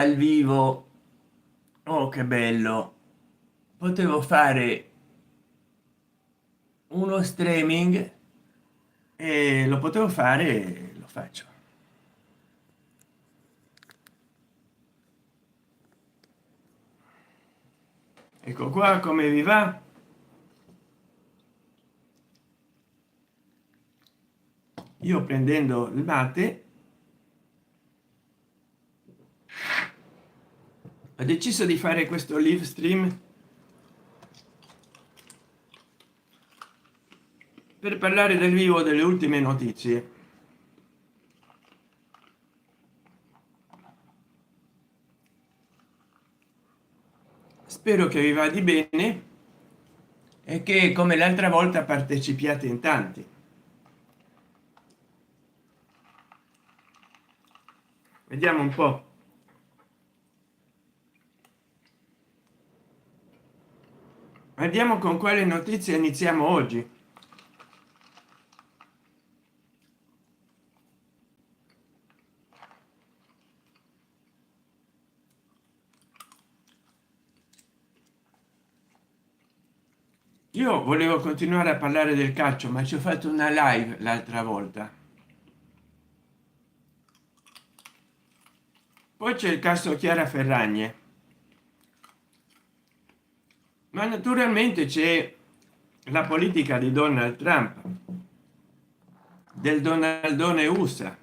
al vivo. Oh, che bello, potevo fare uno streaming e lo potevo fare, lo faccio. Ecco qua come vi va. Io prendendo il latte ho deciso di fare questo live stream per parlare del vivo delle ultime notizie. Spero che vi va di bene e che come l'altra volta partecipiate in tanti. Vediamo un po'. Vediamo con quale notizia iniziamo oggi. Io volevo continuare a parlare del calcio, ma ci ho fatto una live l'altra volta. Poi c'è il caso Chiara Ferragne, ma naturalmente c'è la politica di Donald Trump, del Donaldone USA.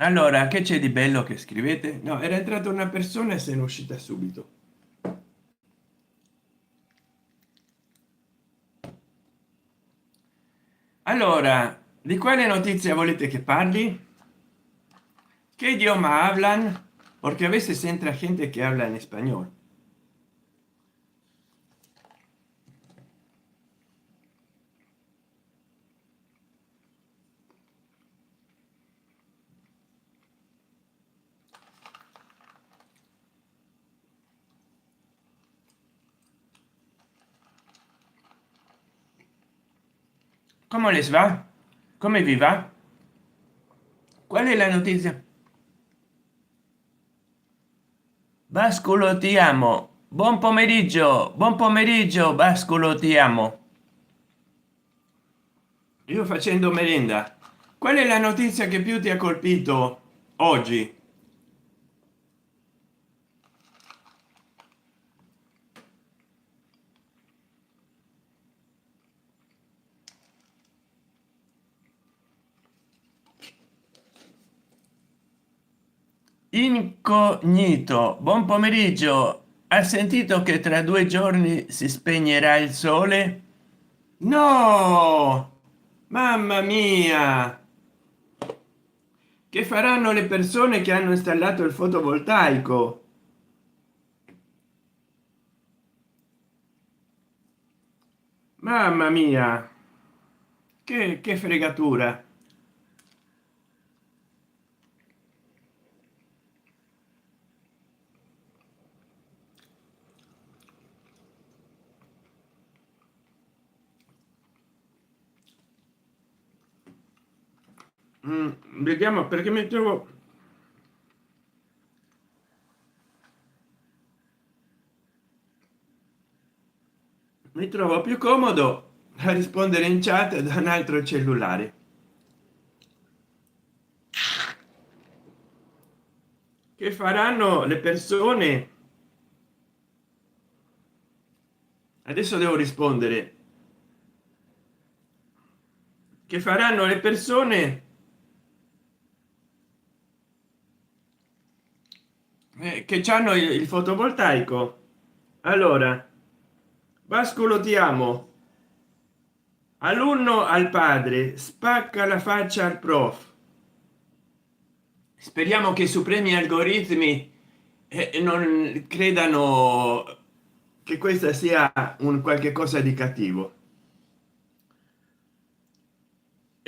Allora, che c'è di bello che scrivete? No, era entrata una persona e se n'è uscita subito. Allora, di quale notizia volete che parli? ¿Qué idioma hablan? Porque a veces entra gente que habla en español. ¿Cómo les va? ¿Come vi va? ¿Cuál es la noticia? Basculo, ti amo. Buon pomeriggio, Basculo, ti amo. Io facendo merenda. Qual è la notizia che più ti ha colpito oggi? Incognito, buon pomeriggio. Ha sentito che tra 2 giorni si spegnerà il sole? No, mamma mia, che faranno le persone che hanno installato il fotovoltaico? Mamma mia, che fregatura. Vediamo perché mi trovo più comodo a rispondere in chat da un altro cellulare. Che faranno le persone? Adesso devo rispondere. Che faranno le persone che hanno il fotovoltaico? Allora, Bascolo, ti amo. Alunno al padre, spacca la faccia al prof. Speriamo che i supremi algoritmi non credano che questa sia un qualche cosa di cattivo.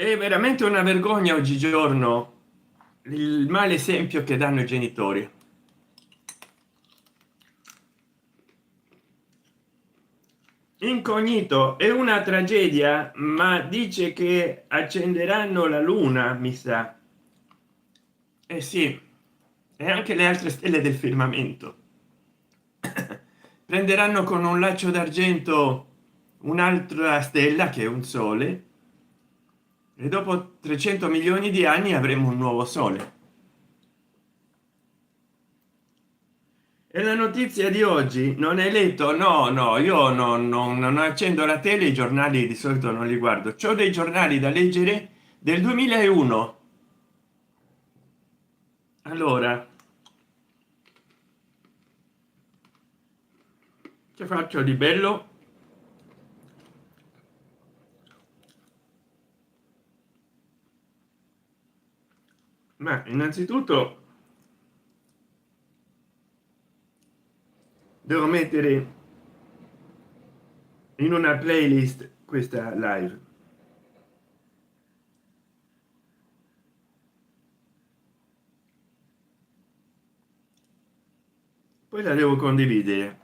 è veramente una vergogna oggigiorno il male esempio che danno i genitori. Incognito è una tragedia, ma dice che accenderanno la luna, mi sa. Eh sì, e anche le altre stelle del firmamento prenderanno con un laccio d'argento un'altra stella che è un sole, e dopo 300 milioni di anni avremo un nuovo sole. E la notizia di oggi non hai letto? No, no, io non accendo la tele, i giornali di solito non li guardo, c'ho dei giornali da leggere del 2001. Allora, che faccio di bello? Ma innanzitutto devo mettere in una playlist questa live, poi la devo condividere.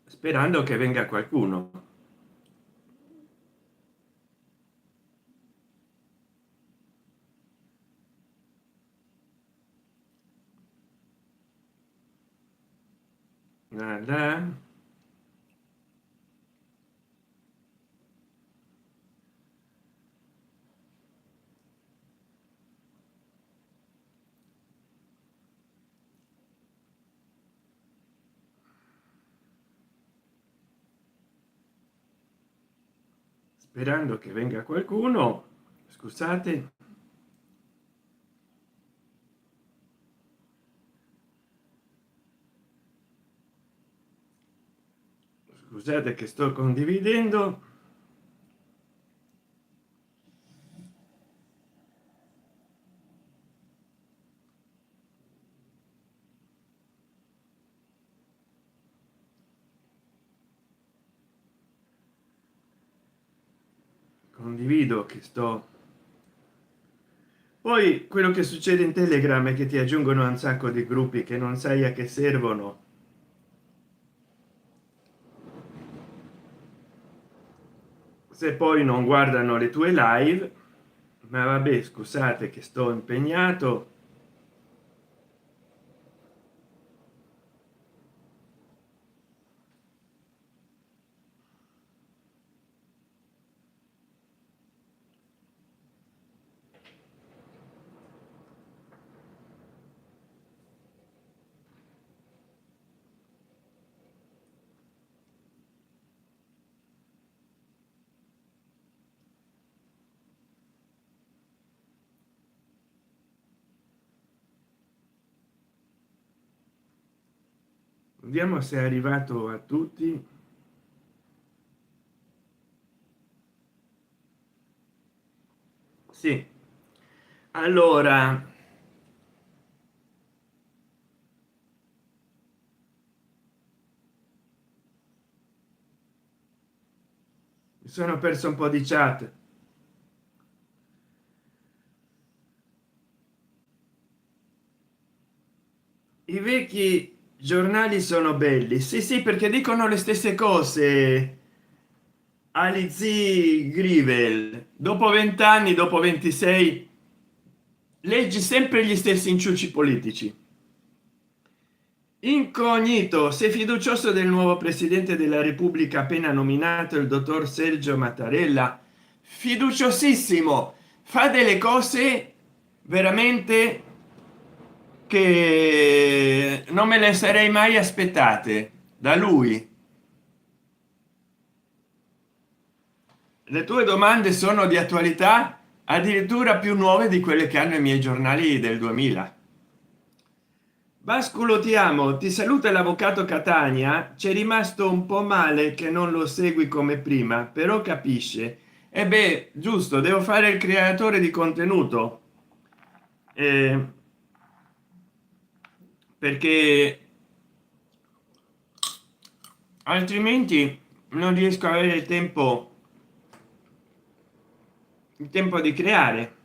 Sperando che venga qualcuno. Guarda. Sperando che venga qualcuno, scusate. Scusate che sto condividendo. Condivido che sto. Poi quello che succede in Telegram è che ti aggiungono un sacco di gruppi che non sai a che servono, se poi non guardano le tue live. Ma vabbè, scusate che sto impegnato. Vediamo se è arrivato a tutti. Sì, allora mi sono perso un po' di chat. I vecchi giornali sono belli, sì sì, perché dicono le stesse cose. Alizi Grivel, dopo 20 anni, dopo 26, leggi sempre gli stessi inciuci politici. Incognito, sei fiducioso del nuovo presidente della repubblica appena nominato, il dottor Sergio Mattarella? Fiduciosissimo, fa delle cose veramente che non me le sarei mai aspettate da lui. Le tue domande sono di attualità, addirittura più nuove di quelle che hanno i miei giornali del 2000. Basculo, ti amo, ti saluta l'avvocato Catania. C'è rimasto un po' male che non lo segui come prima, però capisce. E beh, giusto, devo fare il creatore di contenuto. eh, perché altrimenti non riesco a avere il tempo di creare.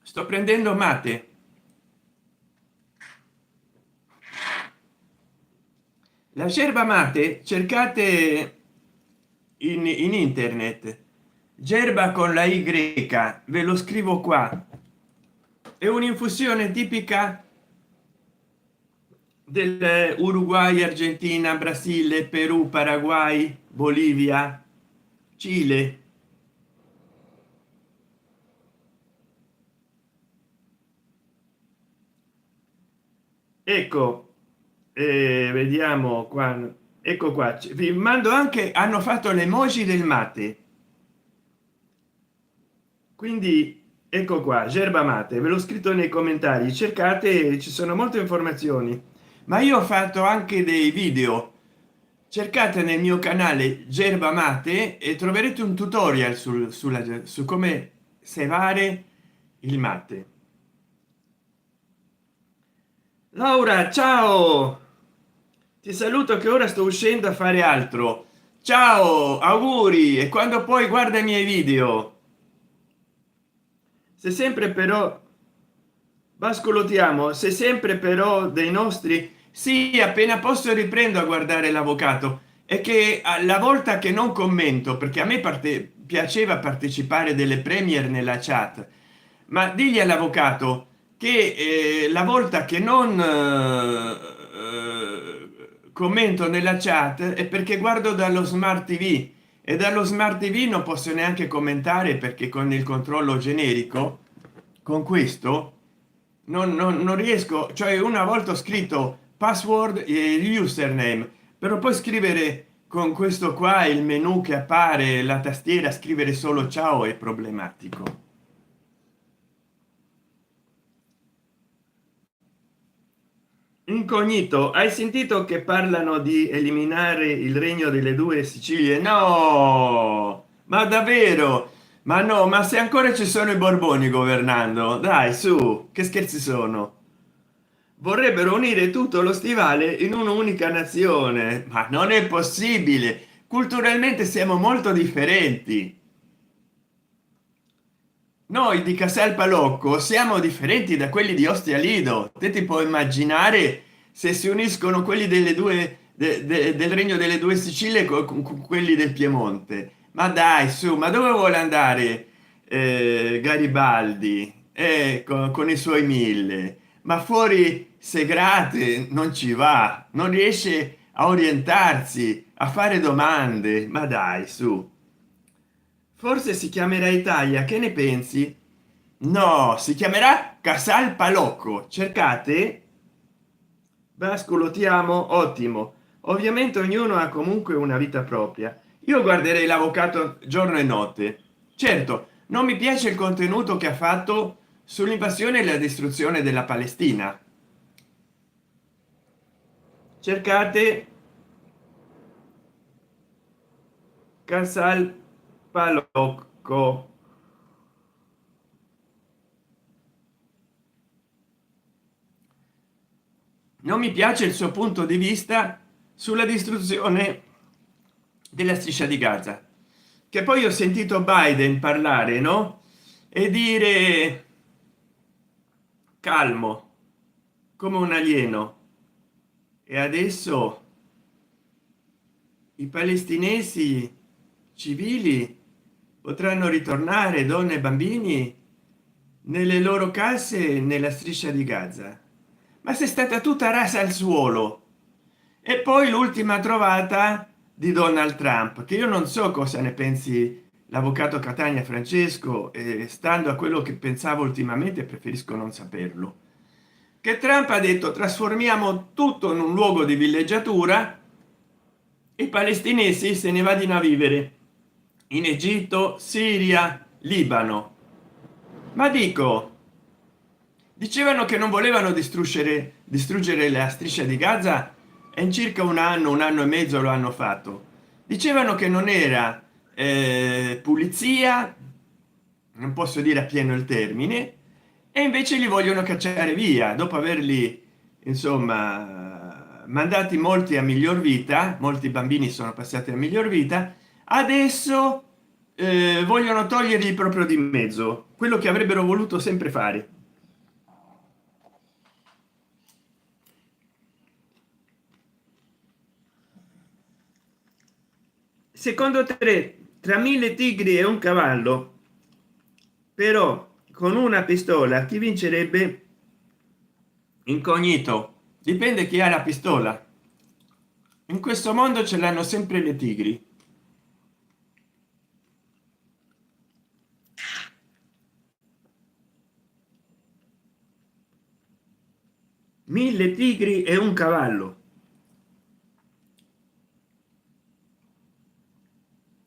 Sto prendendo mate. La yerba mate, cercate in internet gerba con la y, ve lo scrivo qua. È un'infusione tipica del Uruguay, Argentina, Brasile, Perù, Paraguay, Bolivia, Cile. Ecco, vediamo qua, ecco qua, vi mando anche, hanno fatto le emoji del mate, quindi ecco qua, yerba mate, ve l'ho scritto nei commentari, cercate, ci sono molte informazioni, ma io ho fatto anche dei video. Cercate nel mio canale yerba mate e troverete un tutorial su come sevare il mate. Laura, ciao, ti saluto che ora sto uscendo a fare altro. Ciao, auguri, e quando poi guarda i miei video, se sempre però Vascolo, ti amo, se sempre però dei nostri, sì, appena posso riprendo a guardare l'avvocato. E che la volta che non commento, perché a me piaceva partecipare delle premier nella chat, ma digli all'avvocato che la volta che non commento nella chat è perché guardo dallo smart tv, e dallo smart tv non posso neanche commentare perché con il controllo generico, con questo non riesco. Cioè una volta ho scritto password e username, però poi scrivere con questo qua il menu che appare, la tastiera, scrivere solo ciao è problematico. Incognito, hai sentito che parlano di eliminare il regno delle due Sicilie? No, ma davvero? Ma no, ma se ancora ci sono i Borboni governando, dai, su, che scherzi sono? Vorrebbero unire tutto lo stivale in un'unica nazione, ma non è possibile. Culturalmente siamo molto differenti. Noi di Casal Palocco siamo differenti da quelli di Ostia Lido. Te ti puoi immaginare se si uniscono quelli delle del regno delle due Sicilie con quelli del Piemonte? Ma dai, su, ma dove vuole andare Garibaldi con i suoi 1000? Ma fuori Segrate non ci va, non riesce a orientarsi, a fare domande. Ma dai, su. Forse si chiamerà Italia, che ne pensi? No, si chiamerà Casal Palocco. Cercate. Vascolo, ti amo. Ottimo. Ovviamente ognuno ha comunque una vita propria. Io guarderei l'avvocato giorno e notte. Certo, non mi piace il contenuto che ha fatto sull'invasione e la distruzione della Palestina. Cercate Casal Palocco. Non mi piace il suo punto di vista sulla distruzione della striscia di Gaza, che poi ho sentito Biden parlare, no, e dire calmo come un alieno, e adesso i palestinesi civili potranno ritornare, donne e bambini, nelle loro case nella striscia di Gaza. Ma sei stata tutta rasa al suolo. E poi l'ultima trovata di Donald Trump, che io non so cosa ne pensi l'avvocato Catania Francesco, e stando a quello che pensavo ultimamente preferisco non saperlo, che Trump ha detto trasformiamo tutto in un luogo di villeggiatura, i palestinesi se ne vadino a vivere in Egitto, Siria, Libano. Ma dico, dicevano che non volevano distruggere la striscia di Gaza, e in circa un anno e mezzo lo hanno fatto. Dicevano che non era pulizia, non posso dire a pieno il termine, e invece li vogliono cacciare via dopo averli, insomma, mandati molti a miglior vita. Molti bambini sono passati a miglior vita, adesso vogliono togliergli proprio di mezzo quello che avrebbero voluto sempre fare. Secondo te, tra 1000 tigri e un cavallo, però con una pistola, chi vincerebbe? Incognito, dipende chi ha la pistola. In questo mondo ce l'hanno sempre le tigri. 1000 tigri e un cavallo,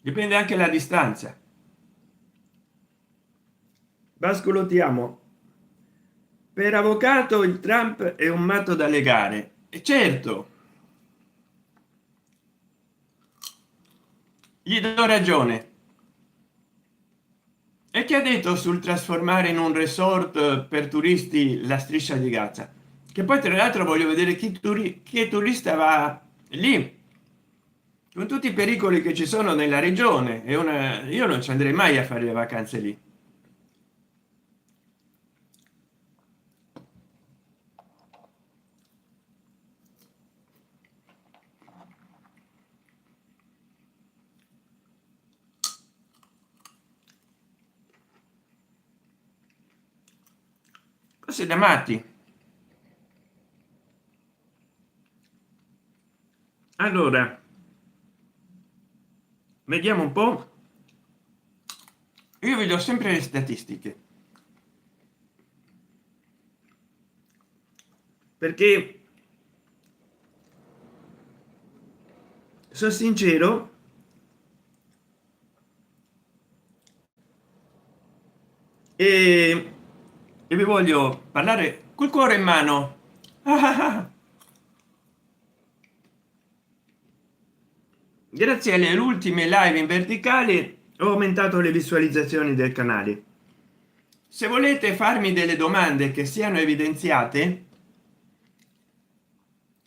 dipende anche la distanza. Bascolo, ti amo. Per avvocato il Trump è un matto da legare, e certo, gli do ragione. E che ha detto sul trasformare in un resort per turisti la striscia di Gaza? Che poi tra l'altro voglio vedere che turista va lì, con tutti i pericoli che ci sono nella regione. È una, io non ci andrei mai a fare le vacanze lì. Cose da matti. Allora, vediamo un po'. Io vedo sempre le statistiche, perché sono sincero, e vi voglio parlare col cuore in mano. Grazie alle ultime live in verticale ho aumentato le visualizzazioni del canale. Se volete farmi delle domande che siano evidenziate,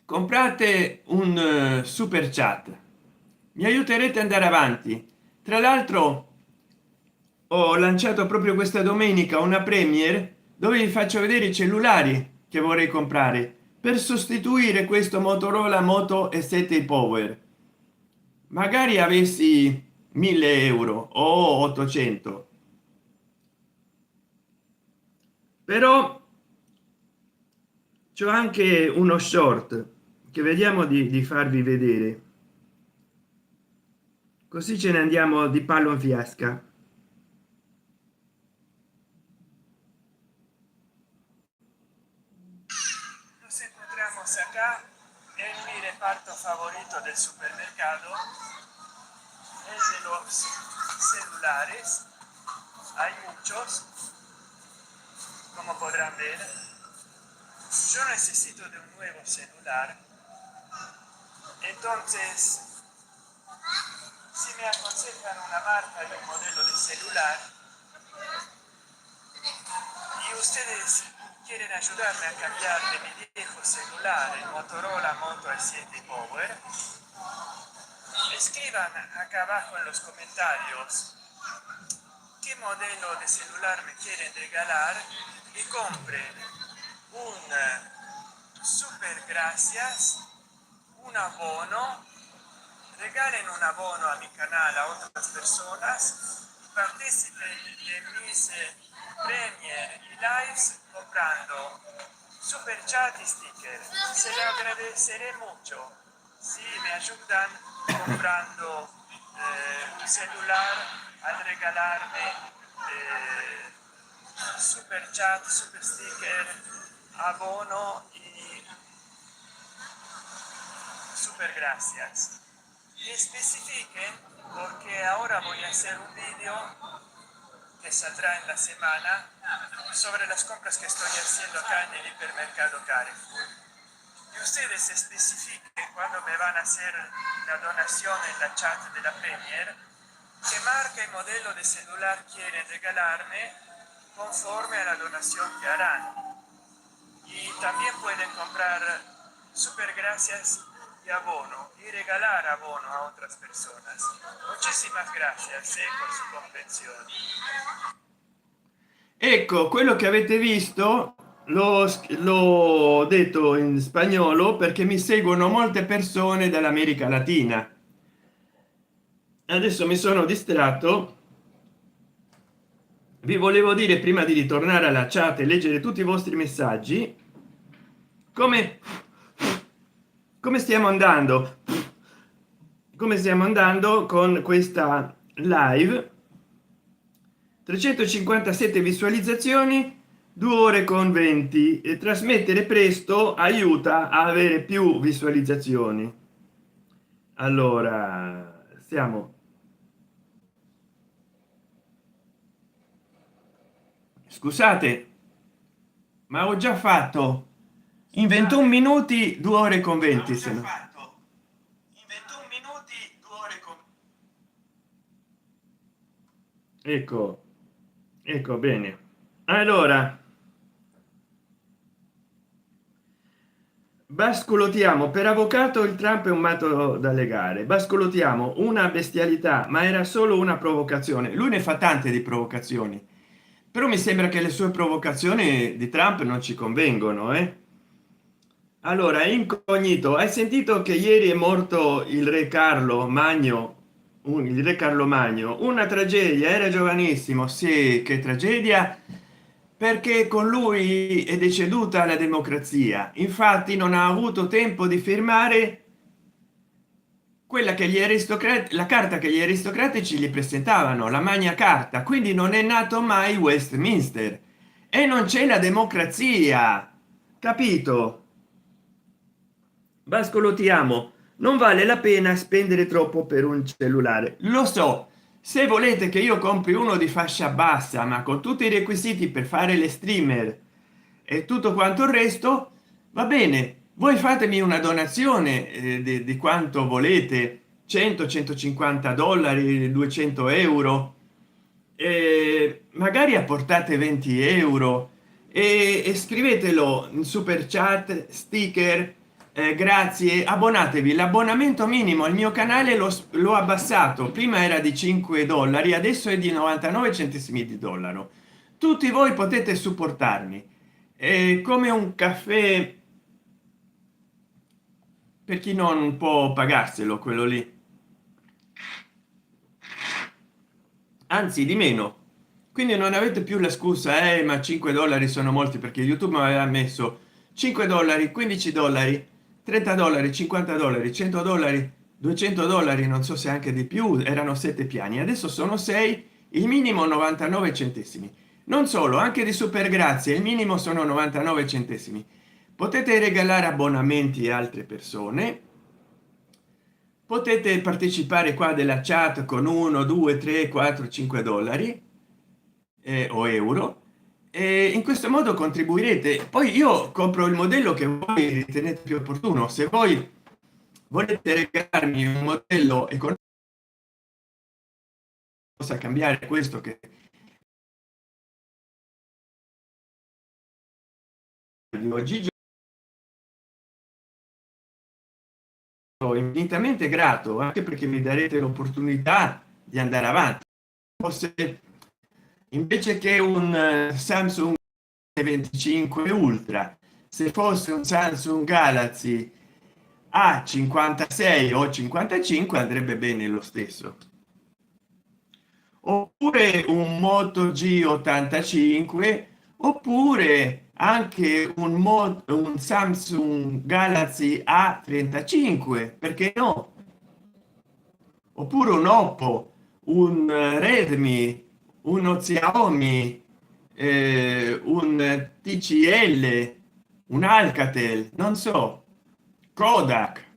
comprate un super chat, mi aiuterete ad andare avanti. Tra l'altro ho lanciato proprio questa domenica una premiere dove vi faccio vedere i cellulari che vorrei comprare per sostituire questo Motorola Moto E7 Power. Magari avessi 1000 € o 800, però c'ho anche uno short che vediamo di farvi vedere, così ce ne andiamo di palo in fiasca. Nos encontramos acá en mi reparto favorito del supermercado, el de los celulares. Hay muchos, como podrán ver. Yo necesito de un nuevo celular, entonces si me aconsejan una marca y un modelo de celular y ustedes quieren ayudarme a cambiar de mi viejo celular, el Motorola Moto E7 Power, escriban acá abajo en los comentarios qué modelo de celular me quieren regalar y compren un super gracias, un abono, regalen un abono a mi canal a otras personas, participen de mis premier y lives comprando super chat y sticker. Se lo agradeceré mucho si me ayudan comprando un celular al regalarme super chat, super sticker, abono y super gracias. Y especifiquen, porque ahora voy a hacer un video que saldrá en la semana sobre las compras que estoy haciendo acá en el hipermercado Carrefour. Y ustedes especifiquen cuando me van a hacer la donación en la chat de la Premier, qué marca y modelo de celular quieren regalarme conforme a la donación que harán. Y también pueden comprar super gracias de abono y regalar abono a otras personas. Muchísimas gracias por su comprensión. Ecco, quello che avete visto l'ho detto in spagnolo perché mi seguono molte persone dall'America Latina. Adesso mi sono distratto. Vi volevo dire prima di ritornare alla chat e leggere tutti i vostri messaggi come stiamo andando, con questa live. 357 visualizzazioni, 2 ore con 20, e trasmettere presto aiuta a avere più visualizzazioni. Allora stiamo, scusate, ma ho già fatto in 21 minuti 2 ore con 20, se no in 21 minuti 2 ore con, ecco, ecco bene. Allora bascolotiamo per avvocato, il Trump è un matto da legare. Bascolotiamo una bestialità, ma era solo una provocazione. Lui ne fa tante di provocazioni, però mi sembra che le sue provocazioni di Trump non ci convengono, eh? Allora, incognito, hai sentito che ieri è morto il re Carlo Magno, il re Carlo Magno? Una tragedia, era giovanissimo. Sì, che tragedia, perché con lui è deceduta la democrazia. Infatti non ha avuto tempo di firmare quella che gli aristocratici, la carta che gli aristocratici gli presentavano, la Magna Carta. Quindi non è nato mai Westminster e non c'è la democrazia, capito? Bascolottiamo, non vale la pena spendere troppo per un cellulare, lo so. Se volete che io compri uno di fascia bassa ma con tutti i requisiti per fare le streamer e tutto quanto il resto, va bene, voi fatemi una donazione di quanto volete, 100 150 dollari, 200 euro, magari apportate 20 euro e scrivetelo in super chat, sticker, grazie, abbonatevi. L'abbonamento minimo al mio canale l'ho abbassato, prima era di 5 dollari, adesso è di 99 centesimi di dollaro. Tutti voi potete supportarmi, come un caffè per chi non può pagarselo, quello lì, anzi di meno. Quindi non avete più la scusa, ma 5 dollari sono molti, perché YouTube mi aveva messo 5 dollari, 15 dollari, 30 dollari, 50 dollari, 100 dollari, 200 dollari, non so se anche di più, erano 7 piani, adesso sono 6, il minimo 99 centesimi. Non solo, anche di super grazie il minimo sono 99 centesimi. Potete regalare abbonamenti a altre persone, potete partecipare qua della chat con 1 2 3 4 5 dollari o euro, e in questo modo contribuirete. Poi io compro il modello che voi ritenete più opportuno. Se voi volete regalarmi un modello economico, possa cambiare questo che oggi sono infinitamente grato, anche perché mi darete l'opportunità di andare avanti. Forse invece che un Samsung 25 ultra, se fosse un Samsung Galaxy a 56 o 55 andrebbe bene lo stesso, oppure un Moto G85, oppure anche un Samsung Galaxy A35, perché no, oppure un Oppo, un Redmi, uno Xiaomi, un TCL, un Alcatel, non so, Kodak.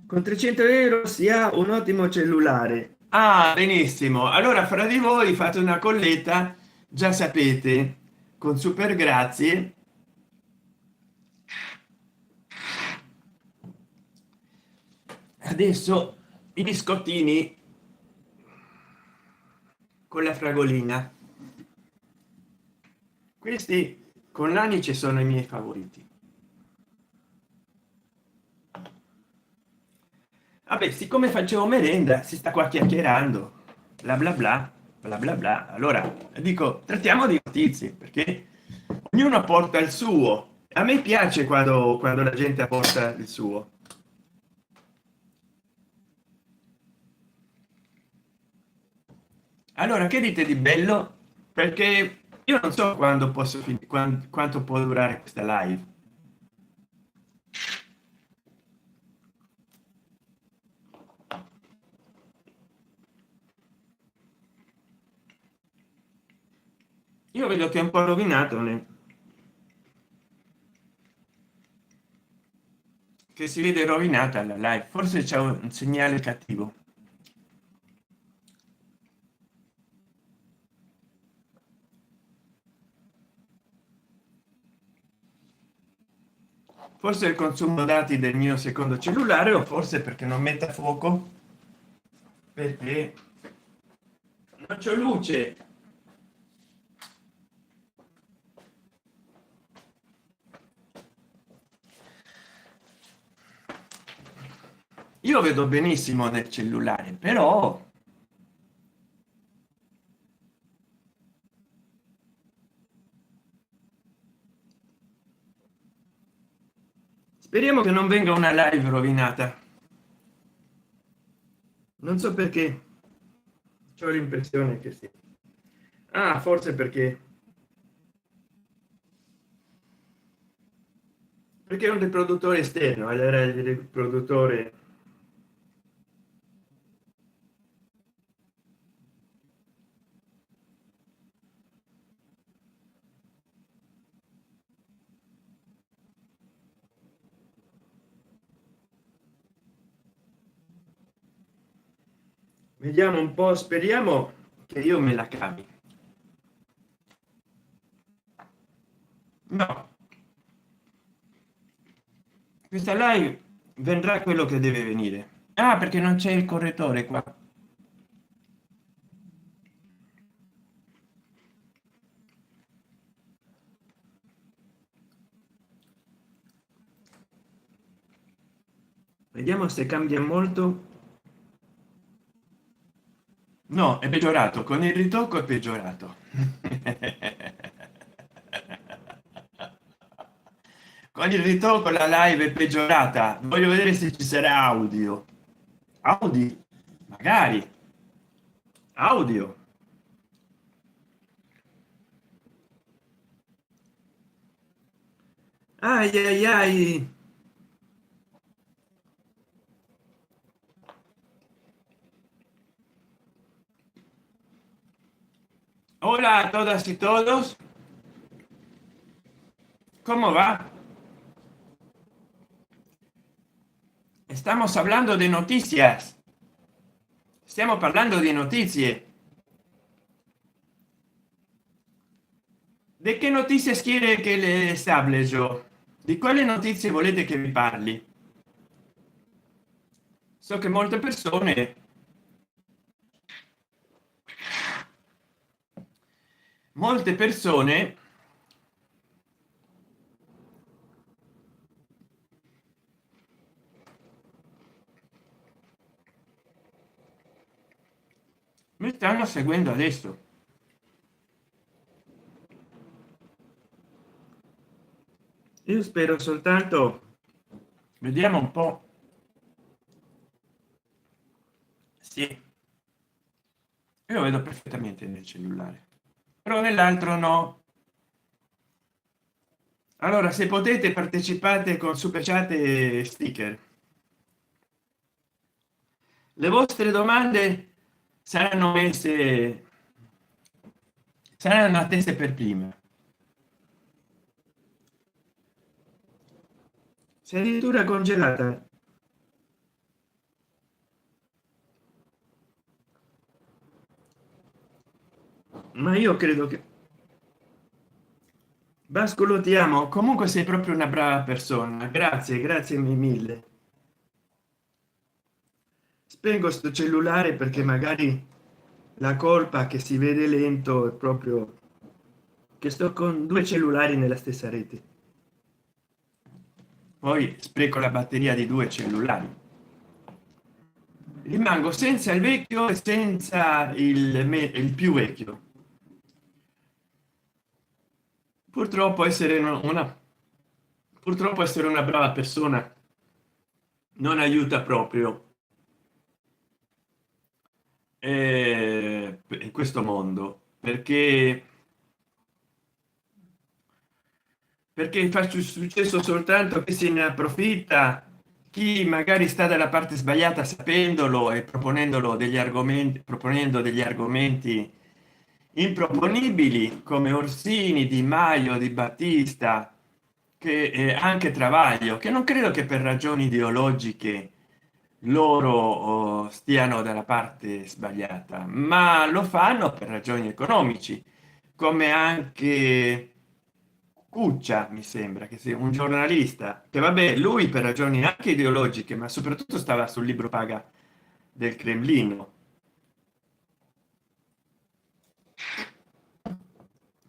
Con 300 euro si ha un ottimo cellulare. Ah, benissimo, allora fra di voi fate una colletta, già sapete, con super grazie, adesso i biscottini con la fragolina, questi con l'anice sono i miei favoriti. Vabbè, siccome facevo merenda si sta qua chiacchierando bla bla bla bla bla bla, allora dico trattiamo di notizie perché ognuno porta il suo. A me piace quando la gente apporta il suo. Allora che dite di bello? Perché io non so quando posso finire, quanto può durare questa live. Io vedo che è un po' rovinato che si vede rovinata la live, forse c'è un segnale cattivo. Forse il consumo dati del mio secondo cellulare, o forse perché non metta fuoco, perché non c'è luce. Io vedo benissimo nel cellulare, però speriamo che non venga una live rovinata. Non so perché ho l'impressione che sì. Ah, forse perché è un riproduttore esterno ed era il riproduttore. Vediamo un po', speriamo che io me la cavi. No, questa live vendrà quello che deve venire. Ah, perché non c'è il correttore qua. Vediamo se cambia molto. No, è peggiorato, con il ritocco è peggiorato. Con il ritocco la live è peggiorata. Voglio vedere se ci sarà audio. Audi, magari. Audio. Ai ai ai. Hola a todas y todos. ¿Cómo va? Estamos hablando de noticias. Stiamo parlando di notizie. Di che notizie quiere che le establishgo? Di quale notizie volete che vi parli? So che molte persone mi stanno seguendo adesso. Io spero soltanto, vediamo un po'. Sì, io lo vedo perfettamente nel cellulare, però nell'altro no. Allora se potete partecipate con super chat e sticker. Le vostre domande saranno messe, saranno attese per prima. Sei addirittura congelata. Ma io credo che Vascolo ti amo, comunque sei proprio una brava persona, grazie, grazie mille. spengo sto cellulare perché magari la colpa che si vede lento è proprio che sto con due cellulari nella stessa rete, poi spreco la batteria di due cellulari, rimango senza il vecchio e senza il più vecchio. Purtroppo essere purtroppo essere una brava persona non aiuta proprio in questo mondo, perché faccio successo soltanto che se ne approfitta chi magari sta dalla parte sbagliata sapendolo e proponendo degli argomenti improponibili come Orsini, Di Maio, Di Battista, che anche Travaglio, che non credo che per ragioni ideologiche loro stiano dalla parte sbagliata, ma lo fanno per ragioni economici, come anche Cuccia, mi sembra che sia un giornalista che vabbè lui per ragioni anche ideologiche ma soprattutto stava sul libro paga del Cremlino.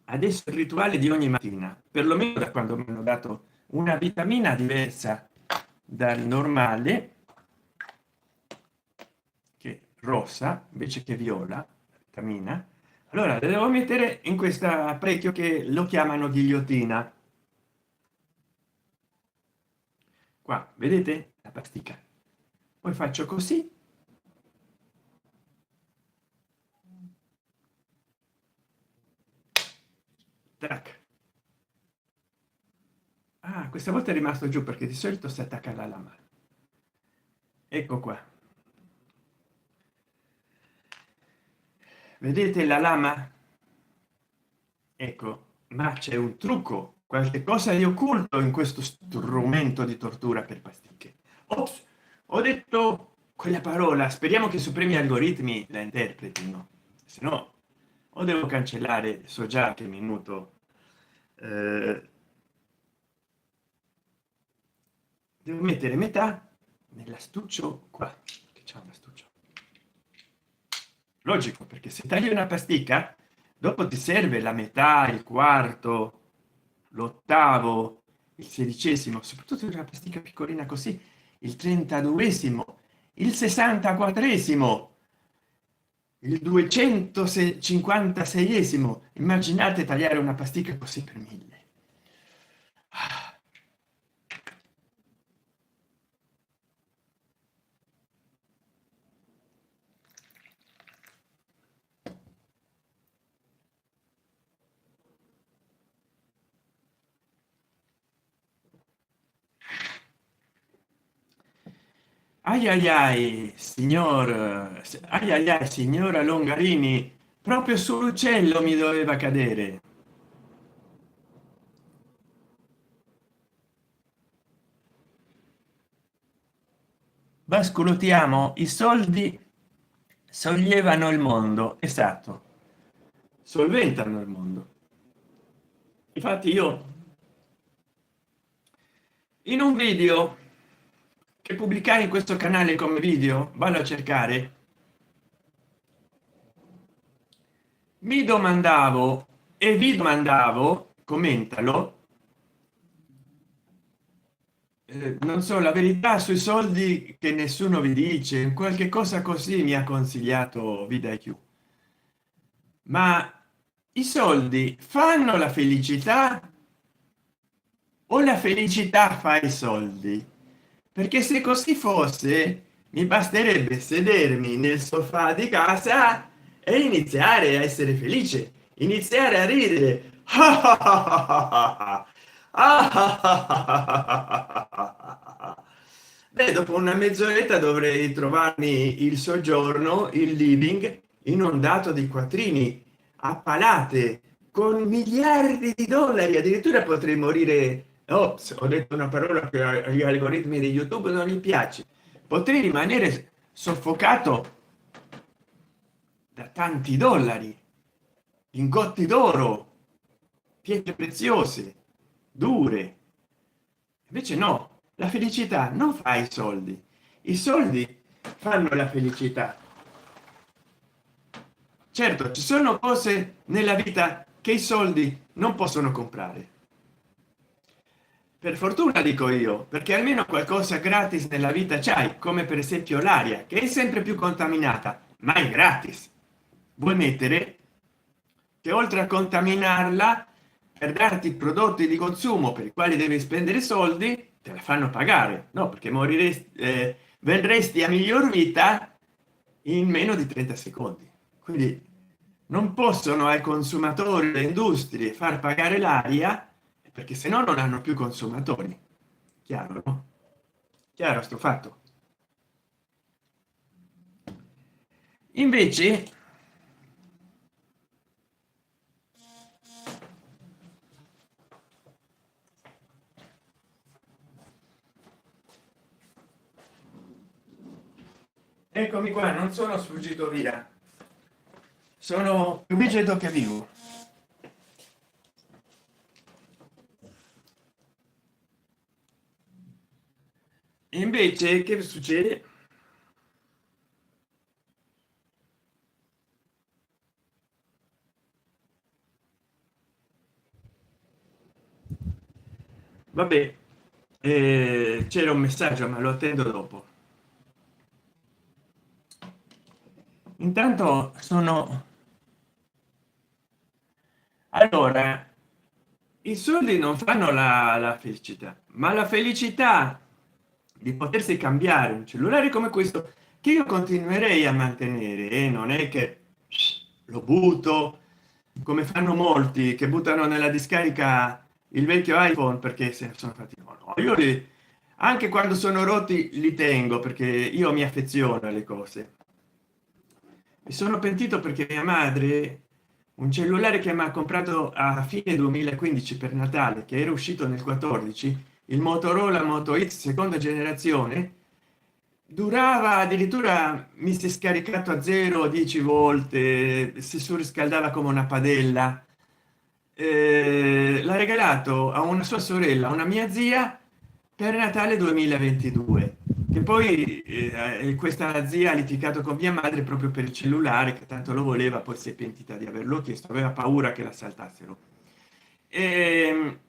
Adesso il rituale di ogni mattina, perlomeno da quando mi hanno dato una vitamina diversa dal normale, che rossa invece che viola, vitamina, allora la devo mettere in questa apparecchio che lo chiamano ghigliottina. Qua vedete la pasticca, poi faccio così, tac. Ah, questa volta è rimasto giù perché di solito si attacca alla lama. Ecco qua, vedete la lama, ecco, ma c'è un trucco, qualche cosa di occulto in questo strumento di tortura per pasticche. Ops, ho detto quella parola, speriamo che i supremi algoritmi la interpretino, se no o devo cancellare, so già che minuto devo mettere metà nell'astuccio qua, che c'è un astuccio logico, perché se tagli una pasticca dopo ti serve la metà, il quarto, l'ottavo, il sedicesimo, soprattutto una pasticca piccolina così, il 32esimo, il 64esimo, il 256esimo. Immaginate tagliare una pasticca così per 1000. Ai ai ai, signor, ai ai ai, signora Longarini, proprio sull'uccello mi doveva cadere. Vascolo, ti amo, i soldi sollevano il mondo, esatto, solventano il mondo. Infatti io in un video che pubblicai in questo canale come video, vanno a cercare, mi domandavo e vi domandavo, commentalo, non so, la verità sui soldi che nessuno vi dice, qualche cosa così mi ha consigliato VidIQ. Ma i soldi fanno la felicità o la felicità fa i soldi? Perché se così fosse mi basterebbe sedermi nel sofà di casa e iniziare a essere felice, iniziare a ridere. Beh, dopo una mezz'oretta dovrei trovarmi il soggiorno, il living inondato di quattrini a palate con miliardi di dollari, addirittura potrei morire. Ops, ho detto una parola che agli algoritmi di YouTube non gli piace. Potrei rimanere soffocato da tanti dollari, lingotti d'oro, pietre preziose, dure. Invece no, la felicità non fa i soldi. I soldi fanno la felicità. Certo, ci sono cose nella vita che i soldi non possono comprare, per fortuna dico io, perché almeno qualcosa gratis nella vita c'hai, come per esempio l'aria, che è sempre più contaminata, ma è gratis. Vuoi mettere che oltre a contaminarla, per darti prodotti di consumo per i quali devi spendere soldi, te la fanno pagare, no? Perché moriresti, vendresti a miglior vita in meno di 30 secondi. Quindi non possono ai consumatori, le industrie, far pagare l'aria, perché se no non hanno più consumatori. Chiaro, no? Chiaro sto fatto. Invece eccomi qua, non sono sfuggito via, sono più vegeto che vivo. E invece che succede? Vabbè, c'era un messaggio ma lo attendo dopo. Intanto sono, allora, i soldi non fanno la felicità, ma la felicità di potersi cambiare un cellulare come questo, che io continuerei a mantenere, e non è che lo butto come fanno molti che buttano nella discarica il vecchio iPhone perché se ne sono fatti. No, no, io li, anche quando sono rotti li tengo perché io mi affeziono alle cose. Mi sono pentito perché mia madre un cellulare che mi ha comprato a fine 2015 per Natale, che era uscito nel 14, il Motorola Moto X seconda generazione, durava addirittura, mi si è scaricato a 0 10 volte, si surriscaldava come una padella. L'ha regalato a una sua sorella, una mia zia, per Natale 2022, che poi questa zia ha litigato con mia madre proprio per il cellulare, che tanto lo voleva, poi si è pentita di averlo chiesto, aveva paura che la saltassero. Ehm,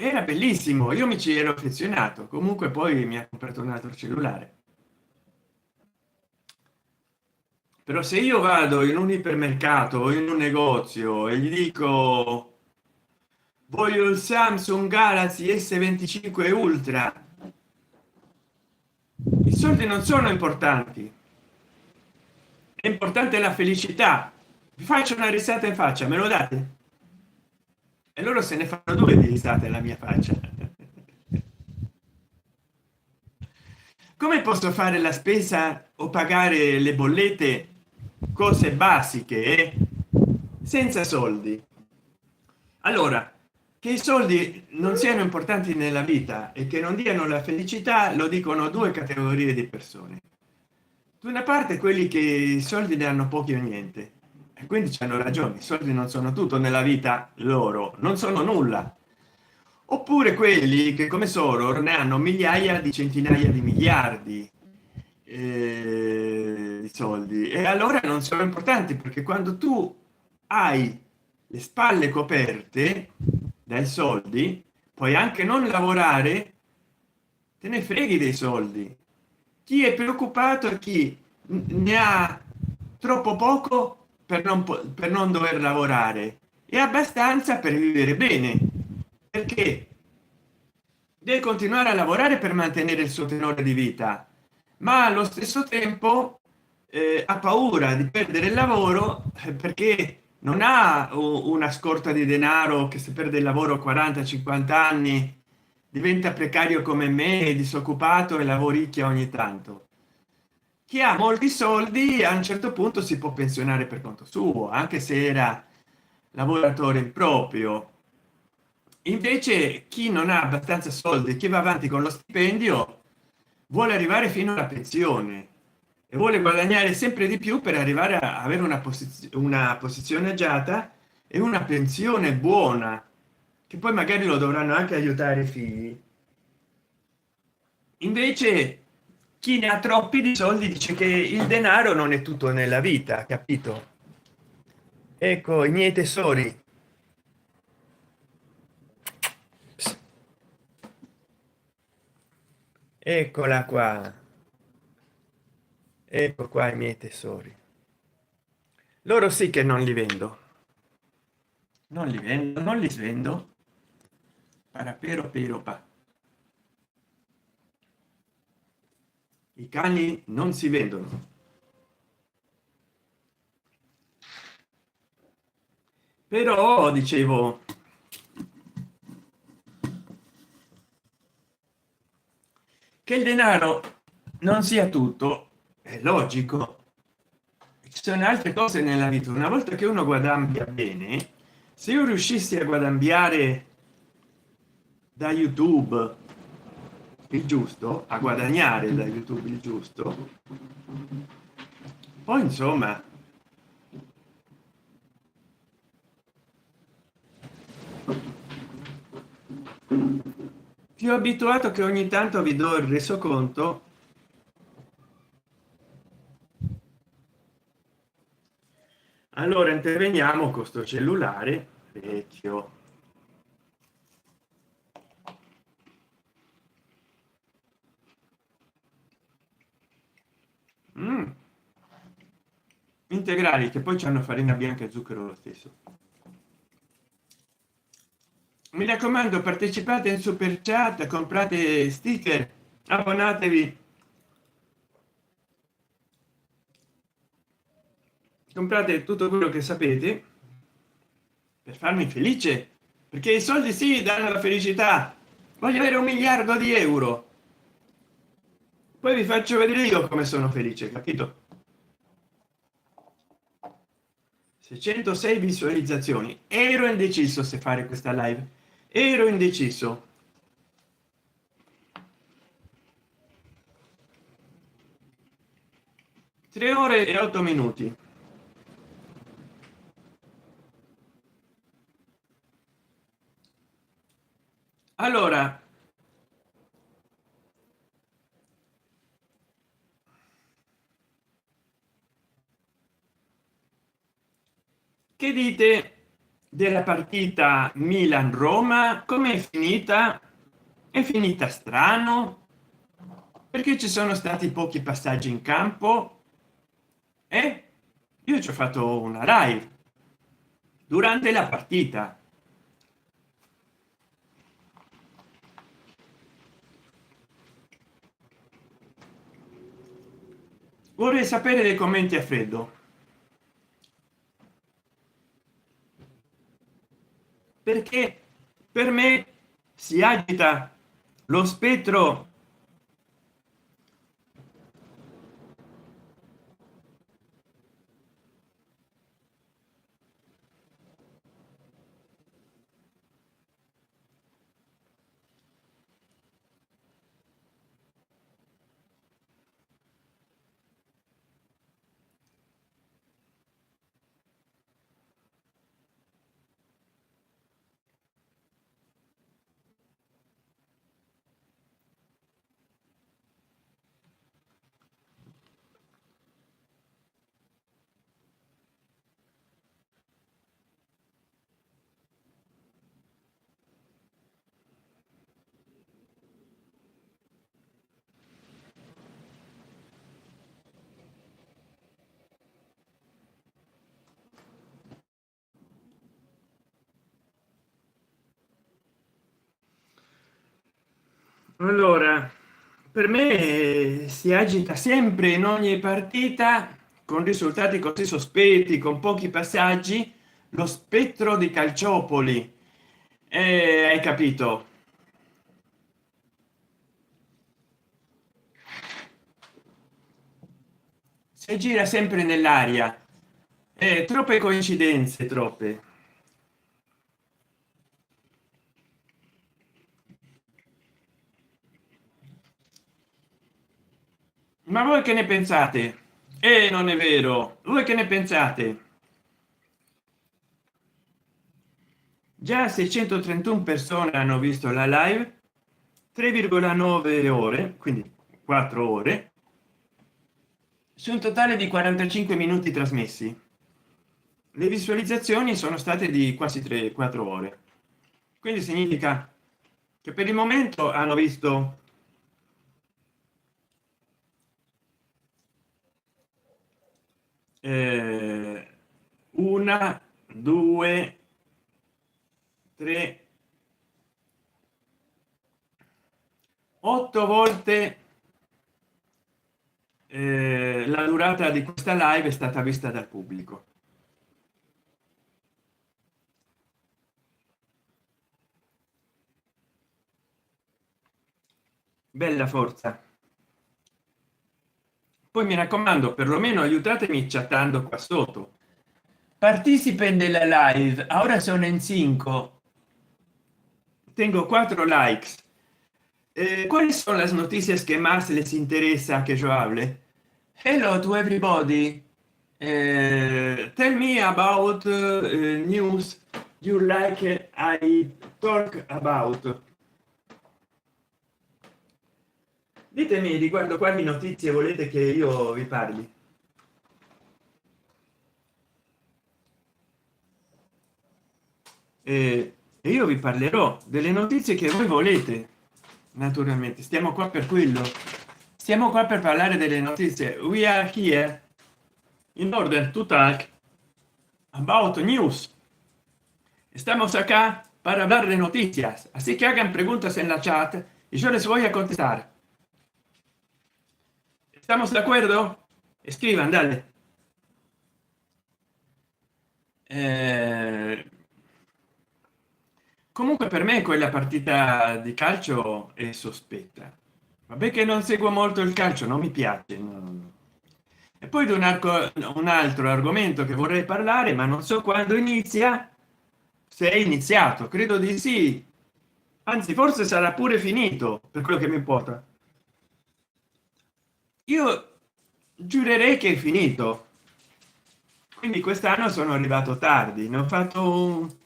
Era bellissimo, io mi ci ero affezionato. Comunque poi mi ha comprato un altro cellulare. Però se io vado in un ipermercato o in un negozio e gli dico voglio il Samsung Galaxy S25 Ultra, i soldi non sono importanti, è importante la felicità. Vi faccio una risata in faccia, me lo date? E loro se ne fanno due di risate alla mia faccia. Come posso fare la spesa o pagare le bollette, cose basiche, senza soldi? Allora, che i soldi non siano importanti nella vita e che non diano la felicità lo dicono due categorie di persone. Da una parte quelli che i soldi ne hanno pochi o niente, e quindi hanno ragione, i soldi non sono tutto nella vita loro, non sono nulla. Oppure quelli che come Soror ne hanno migliaia di centinaia di miliardi di soldi, e allora non sono importanti, perché quando tu hai le spalle coperte dai soldi puoi anche non lavorare, te ne freghi dei soldi. Chi è preoccupato e chi ne ha troppo poco per per non dover lavorare e abbastanza per vivere bene, perché deve continuare a lavorare per mantenere il suo tenore di vita, ma allo stesso tempo ha paura di perdere il lavoro, perché non ha una scorta di denaro, che se perde il lavoro a 40-50 anni diventa precario come me, disoccupato e lavoricchia ogni tanto. Chi ha molti soldi a un certo punto si può pensionare per conto suo, anche se era lavoratore improprio. Invece chi non ha abbastanza soldi, chi va avanti con lo stipendio, vuole arrivare fino alla pensione e vuole guadagnare sempre di più per arrivare a avere una posizione agiata e una pensione buona, che poi magari lo dovranno anche aiutare i figli. Invece chi ne ha troppi di soldi dice che il denaro non è tutto nella vita, capito? Ecco i miei tesori. Ps, eccola qua, ecco qua i miei tesori. Loro sì che non li vendo, non li vendo, non li svendo. Parapero pero pa. I cani non si vendono. Però dicevo che il denaro non sia tutto, è logico. Ci sono altre cose nella vita. Una volta che uno guadagna bene, se io riuscissi a guadagnare da YouTube il giusto, a guadagnare da YouTube il giusto, poi insomma più abituato che ogni tanto vi do il resoconto. Allora interveniamo con sto cellulare vecchio. Integrali che poi hanno farina bianca e zucchero lo stesso. Mi raccomando, partecipate in super chat, comprate sticker, abbonatevi, comprate tutto quello che sapete per farmi felice, perché i soldi sì danno la felicità. Voglio avere 1 miliardo di euro, poi vi faccio vedere io come sono felice, capito? 606 visualizzazioni. Ero indeciso se fare questa live, ero indeciso. 3 ore e 8 minuti. Allora che dite della partita Milan Roma? Come è finita? È finita strano, perché ci sono stati pochi passaggi in campo. Io ci ho fatto una live durante la partita. Vorrei sapere dei commenti a freddo, perché per me si agita lo spettro. Allora, per me si agita sempre in ogni partita con risultati così sospetti, con pochi passaggi, lo spettro di Calciopoli. Hai capito? Si gira sempre nell'aria. Troppe coincidenze, troppe. Ma voi che ne pensate? Non è vero. Voi che ne pensate? Già 631 persone hanno visto la live, 3,9 ore, quindi 4 ore. su un totale di 45 minuti trasmessi. Le visualizzazioni sono state di quasi 3-4 ore, quindi significa che per il momento hanno visto una, due, tre, 8 volte la durata di questa live è stata vista dal pubblico. Bella forza. Poi mi raccomando, perlomeno aiutatemi chattando qua sotto. Participen della live, ahora son en 5, tengo 4 likes. ¿Cuáles son las noticias que más les interesa que yo hable? Hello to everybody. Tell me about news you like I talk about. Ditemi riguardo quali notizie volete che io vi parli. E io vi parlerò delle notizie che voi volete. Naturalmente stiamo qua per quello, stiamo qua per parlare delle notizie. We are here in order to talk about news. Estamos acá para hablar de noticias, así que hagan preguntas en la chat y yo les voy a contestar. ¿Estamos de acuerdo? Escriban, dale. Comunque per me quella partita di calcio è sospetta. Vabbè che non seguo molto il calcio, non mi piace. No. E poi di un altro argomento che vorrei parlare, ma non so quando inizia, se è iniziato, credo di sì. Anzi, forse sarà pure finito, per quello che mi importa. Io giurerei che è finito. Quindi quest'anno sono arrivato tardi, ne ho fatto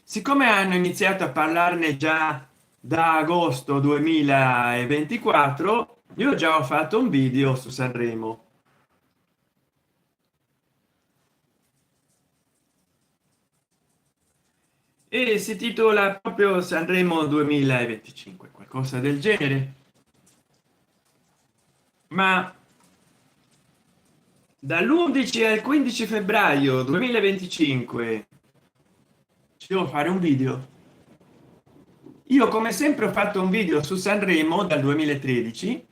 siccome hanno iniziato a parlarne già da agosto 2024, io già ho fatto un video su Sanremo. E si titola proprio Sanremo 2025, qualcosa del genere. Ma dall'11 al 15 febbraio 2025 ci devo fare un video. Io come sempre ho fatto un video su Sanremo dal 2013,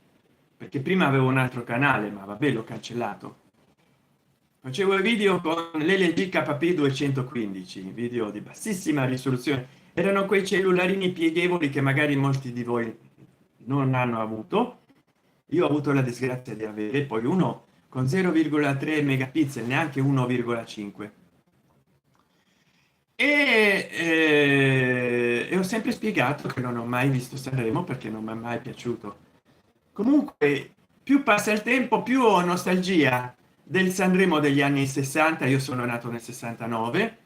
perché prima avevo un altro canale, ma vabbè, l'ho cancellato. Facevo i video con l'LG KP 215, video di bassissima risoluzione. Erano quei cellularini pieghevoli che magari molti di voi non hanno avuto. Io ho avuto la disgrazia di avere poi uno con 0,3 megapixel, neanche 1,5. E ho sempre spiegato che non ho mai visto Sanremo perché non mi è mai piaciuto. Comunque più passa il tempo, più ho nostalgia del Sanremo degli anni 60. Io sono nato nel 69,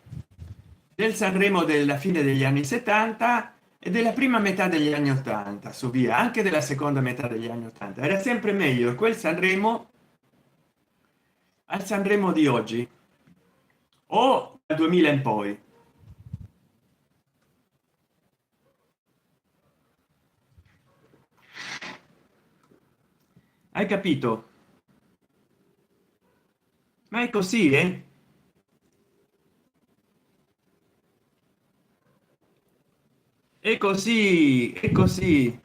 del Sanremo della fine degli anni 70 e della prima metà degli anni 80, su via, anche della seconda metà degli anni 80. Era sempre meglio quel Sanremo al Sanremo di oggi o dal 2000 in poi. Hai capito? Ma è così, eh? È così, è così.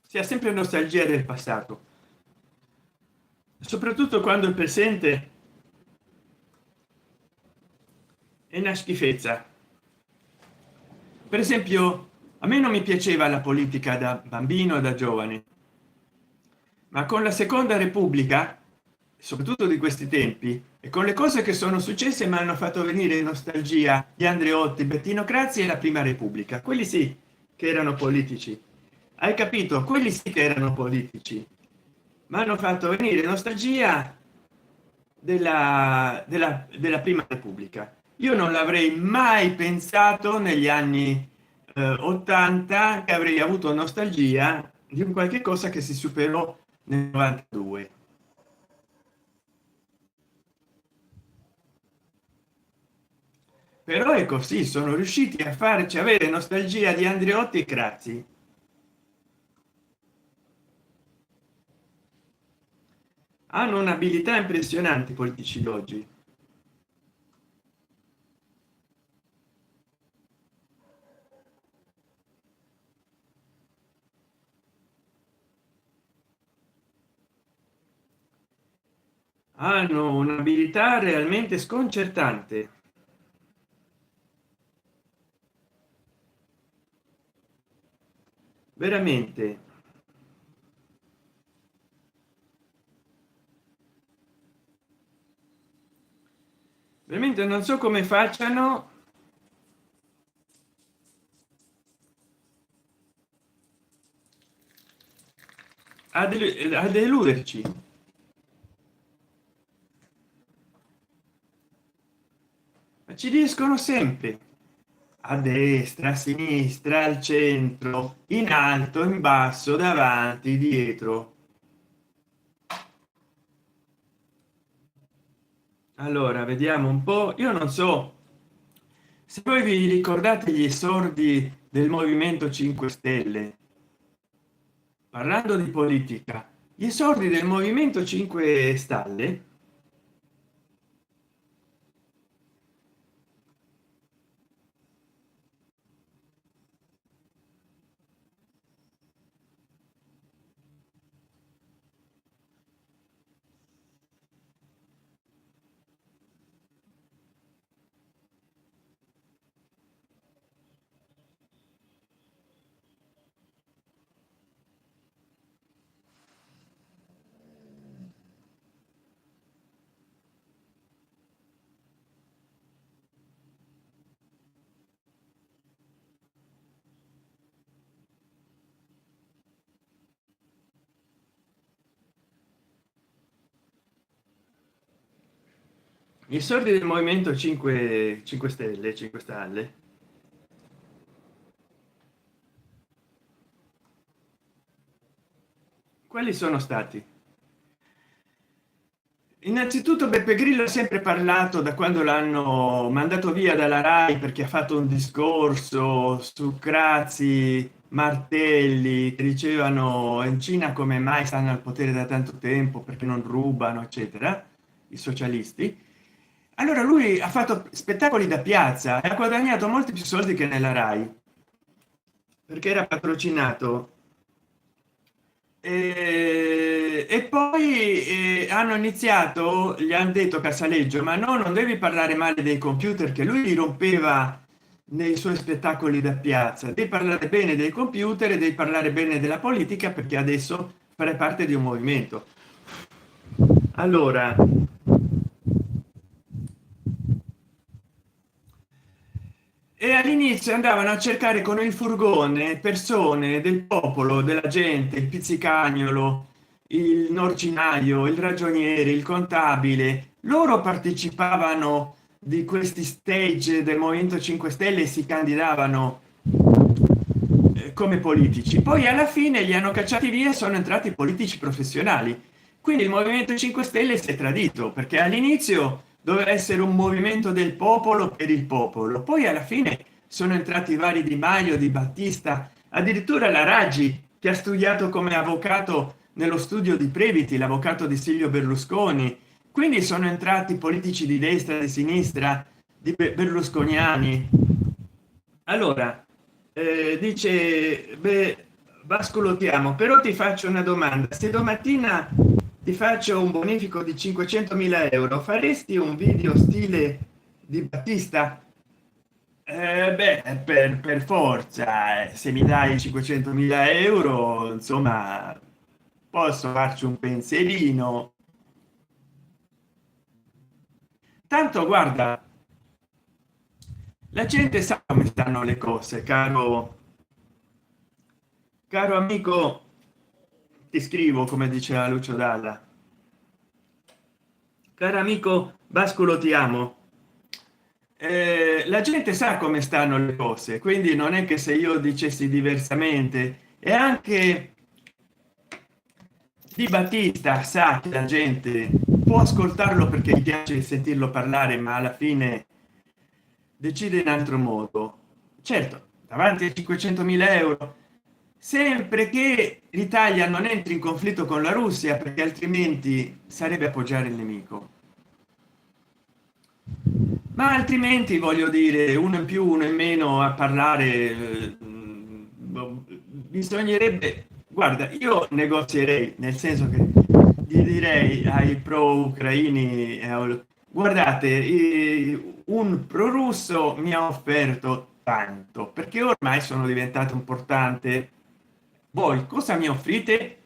Si ha sempre nostalgia del passato, soprattutto quando il presente è una schifezza. Per esempio, a me non mi piaceva la politica da bambino, da giovane, ma con la seconda repubblica, soprattutto di questi tempi, e con le cose che sono successe mi hanno fatto venire nostalgia di Andreotti, Bettino Crazi e la prima repubblica. Quelli sì che erano politici. Hai capito? Quelli sì che erano politici, ma hanno fatto venire nostalgia della prima repubblica. Io non l'avrei mai pensato negli anni 80 che avrei avuto nostalgia di un qualche cosa che si superò nel 92. Però è così, sono riusciti a farci avere nostalgia di Andreotti e Crazi. Hanno un'abilità impressionante i politici d'oggi. Hanno un'abilità realmente sconcertante. Veramente. Veramente non so come facciano a deluderci. Ma ci riescono sempre, a destra, a sinistra, al centro, in alto, in basso, davanti, dietro. Allora vediamo un po', io non so se voi vi ricordate gli esordi del movimento 5 stelle. Parlando di politica, gli esordi del movimento 5 stelle. Gli esordi del movimento 5 stelle, 5 stelle. Quali sono stati? Innanzitutto Beppe Grillo ha sempre parlato, da quando l'hanno mandato via dalla Rai perché ha fatto un discorso su Crazi, Martelli, che dicevano in Cina come mai stanno al potere da tanto tempo, perché non rubano, eccetera, i socialisti. Allora lui ha fatto spettacoli da piazza e ha guadagnato molti più soldi che nella Rai, perché era patrocinato. E poi hanno iniziato, gli hanno detto Casaleggio, ma no, non devi parlare male dei computer, che lui li rompeva nei suoi spettacoli da piazza. Devi parlare bene dei computer e devi parlare bene della politica, perché adesso farai parte di un movimento. Allora, e all'inizio andavano a cercare con il furgone persone del popolo, della gente, il pizzicagnolo, il norcinaio, il ragioniere, il contabile. Loro partecipavano di questi stage del movimento 5 stelle e si candidavano come politici. Poi alla fine li hanno cacciati via e sono entrati politici professionali. Quindi il movimento 5 stelle si è tradito, perché all'inizio doveva essere un movimento del popolo per il popolo, poi alla fine sono entrati vari Di Maio, Di Battista, addirittura la Raggi, che ha studiato come avvocato nello studio di Previti, l'avvocato di Silvio Berlusconi. Quindi sono entrati politici di destra, di sinistra, di berlusconiani. Allora dice, beh, Vascolo, ti amo, però ti faccio una domanda: se domattina ti faccio un bonifico di 500.000 euro, faresti un video stile di Battista? Beh, per forza, se mi dai 500.000 euro, insomma, posso farci un pensierino. Tanto guarda, la gente sa come stanno le cose, caro amico. Ti scrivo, come diceva Lucio Dalla. Caro amico Bascolo, ti amo. La gente sa come stanno le cose, quindi non è che se io dicessi diversamente. E anche Di Battista sa che la gente può ascoltarlo perché gli piace sentirlo parlare, ma alla fine decide in altro modo. Certo, davanti a 500.000 euro, sempre che l'Italia non entri in conflitto con la Russia, perché altrimenti sarebbe appoggiare il nemico. Ma altrimenti voglio dire, uno in più uno in meno a parlare, bisognerebbe, guarda, io negozierei, nel senso che gli direi ai pro ucraini, guardate, un pro russo mi ha offerto tanto, perché ormai sono diventato importante, voi cosa mi offrite?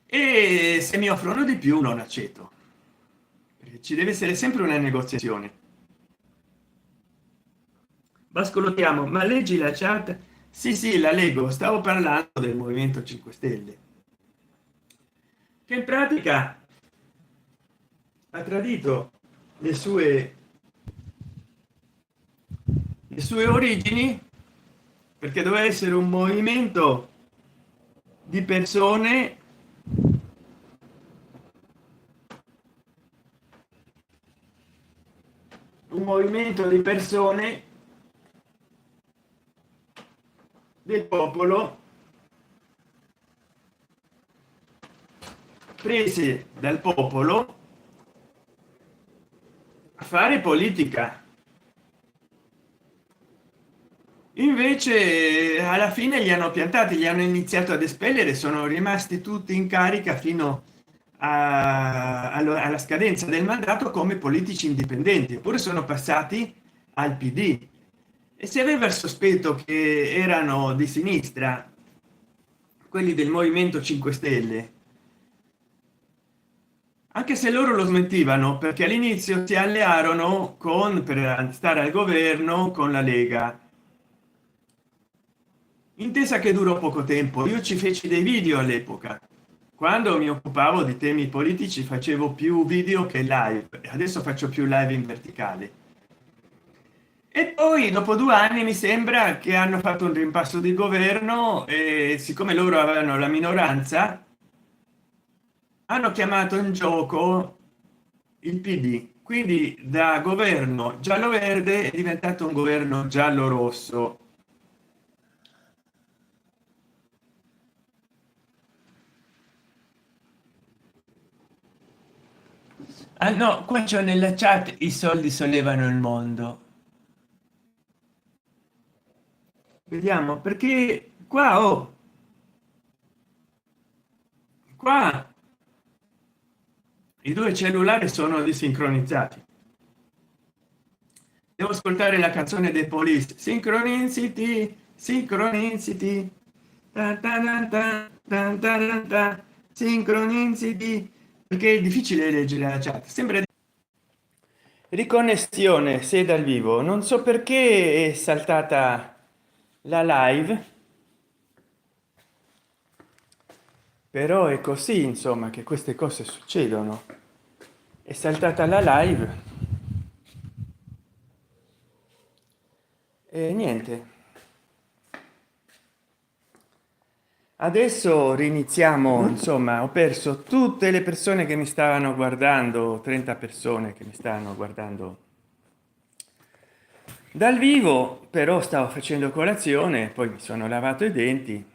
E se mi offrono di più non accetto, perché ci deve essere sempre una negoziazione. Ascoltiamo, ma leggi la chat? Sì, sì, la leggo, stavo parlando del movimento 5 stelle, che in pratica ha tradito le sue origini, perché doveva essere di persone un movimento di persone del popolo prese dal popolo a fare politica. Invece alla fine li hanno piantati, li hanno iniziato ad espellere, sono rimasti tutti in carica fino alla scadenza del mandato come politici indipendenti, eppure sono passati al PD. E si aveva il sospetto che erano di sinistra, quelli del movimento 5 stelle, anche se loro lo smentivano, perché all'inizio si allearono con, per stare al governo, con la Lega, intesa che durò poco tempo. Io ci feci dei video all'epoca, quando mi occupavo di temi politici facevo più video che live, adesso faccio più live in verticale. E poi dopo 2 anni mi sembra che hanno fatto un rimpasso di governo e siccome loro avevano la minoranza hanno chiamato in gioco il PD, quindi da governo giallo verde è diventato un governo giallo rosso. Ah no, qua c'è nella chat i soldi sollevano il mondo. Vediamo perché qua qua i due cellulari sono disincronizzati. Devo ascoltare la canzone dei Police, Synchronicity, Synchronicity, ta ta ta ta ta ta ta ta, Synchronicity, perché è difficile leggere la chat, sembra riconnessione se dal vivo, non so perché è saltata la live, però è così, insomma, che queste cose succedono. È saltata la live e niente, adesso riniziamo. Insomma, ho perso tutte le persone che mi stavano guardando, 30 persone che mi stavano guardando dal vivo, però stavo facendo colazione, poi mi sono lavato i denti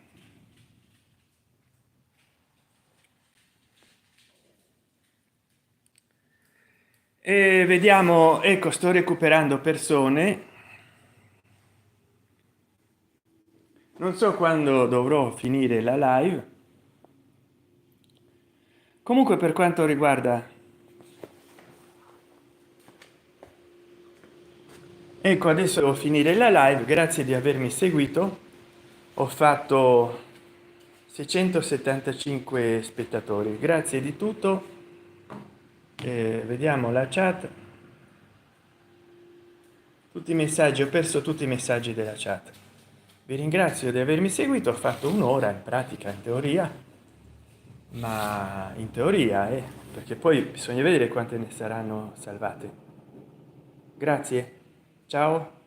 e vediamo. Ecco, sto recuperando persone, non so quando dovrò finire la live. Comunque, per quanto riguarda, ecco, adesso devo finire la live. Grazie di avermi seguito, ho fatto 675 spettatori, grazie di tutto. Vediamo la chat, tutti i messaggi, ho perso tutti i messaggi della chat. Vi ringrazio di avermi seguito, ho fatto un'ora in pratica, in teoria, ma in teoria, perché poi bisogna vedere quante ne saranno salvate. Grazie, ciao.